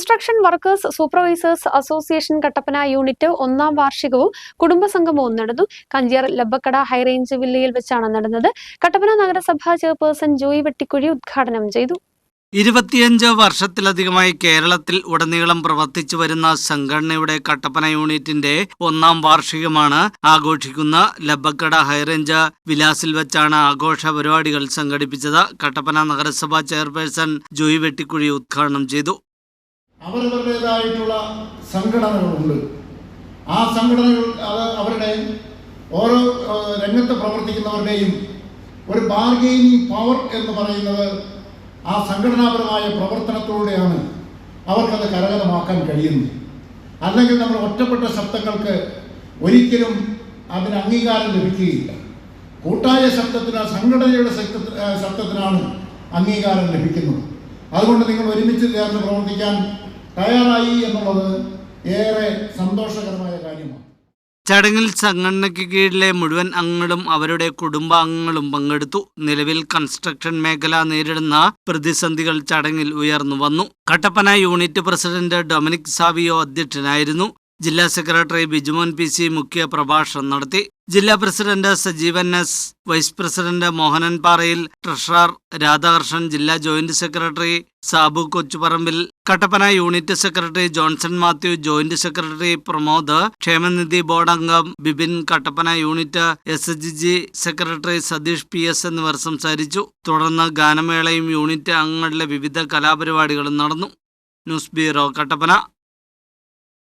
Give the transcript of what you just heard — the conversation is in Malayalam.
Construction workers supervisors association Kattappana unit ഒന്നാം വാർഷികവും കുടുംബസംഗമവും നടന്നു. കഞ്ചിയാർ ലബ്ബക്കട ഹൈറേഞ്ച് വില്ലയിൽ വെച്ചാണ് നടന്നത്. കട്ടപ്പന നഗരസഭാ ചെയർപേഴ്സൺ ജോയി വെട്ടിക്കുഴി ഉദ്ഘാടനം ചെയ്തു. 25 വർഷത്തിലധികമായി കേരളത്തിൽ ഉടനീളം പ്രവർത്തിച്ചു വരുന്ന സംഘടനയുടെ കട്ടപ്പന യൂണിറ്റിന്റെ ഒന്നാം വാർഷികമാണ് ആഘോഷിക്കുന്ന ലബ്ബക്കട ഹൈറേഞ്ച് വിലാസിൽ വെച്ചാണ് ആഘോഷ പരിപാടികൾ സംഘടിപ്പിച്ചത്. കട്ടപ്പന നഗരസഭാ ചെയർപേഴ്സൺ ജോയി വെട്ടിക്കുഴി ഉദ്ഘാടനം ചെയ്തു. അവരുടേതായിട്ടുള്ള സംഘടനകളുണ്ട്. ആ സംഘടനകൾ അവരുടെ ഓരോ രംഗത്ത് പ്രവർത്തിക്കുന്നവരുടെയും ഒരു ബാർഗെയിനിങ് പവർ എന്ന് പറയുന്നത് ആ സംഘടനാപരമായ പ്രവർത്തനത്തിലൂടെയാണ് അവർക്കത് കരഗതമാക്കാൻ കഴിയുന്നത്. അല്ലെങ്കിൽ നമ്മൾ ഒറ്റപ്പെട്ട ശബ്ദങ്ങൾക്ക് ഒരിക്കലും അതിന് അംഗീകാരം ലഭിക്കുകയില്ല. കൂട്ടായ ശബ്ദത്തിന്, സംഘടനയുടെ ശബ്ദത്തിനാണ് അംഗീകാരം ലഭിക്കുന്നത്. അതുകൊണ്ട് നിങ്ങൾ ഒരുമിച്ച് ചേർന്ന് പ്രവർത്തിക്കാൻ തയ്യാറായി എന്നുള്ളത് ഏറെ സന്തോഷകരമായ കാര്യമാണ്. ചടങ്ങിൽ സംഘടനയ്ക്ക് കീഴിലെ മുഴുവൻ അംഗങ്ങളും അവരുടെ കുടുംബാംഗങ്ങളും പങ്കെടുത്തു. നിലവിൽ കൺസ്ട്രക്ഷൻ മേഖല നേരിടുന്ന പ്രതിസന്ധികൾ ചടങ്ങിൽ ഉയർന്നു വന്നു. കട്ടപ്പന യൂണിറ്റ് പ്രസിഡന്റ് ഡൊമിനിക് സാവിയോ അധ്യക്ഷനായിരുന്നു. ജില്ലാ സെക്രട്ടറി ബിജുമോൻ PC മുഖ്യ പ്രഭാഷണം നടത്തി. ജില്ലാ president Sajeevan S, vice president Mohanan Parayil, treasurer Radhakrishnan, ജില്ലാ joint secretary Sabu Kochuparambil, Kattappana unit secretary Johnson Mathew, joint secretary Pramod, ക്ഷേമനിധി ബോർഡ് അംഗം Bibin, Kattappana unit SHG secretary Satheesh PS എന്നിവർ സംസാരിച്ചു. തുടർന്ന് ഗാനമേളയും യൂണിറ്റ് അംഗങ്ങളുടെ വിവിധ കലാപരിപാടികളും നടന്നു. News bureau, Kattappana.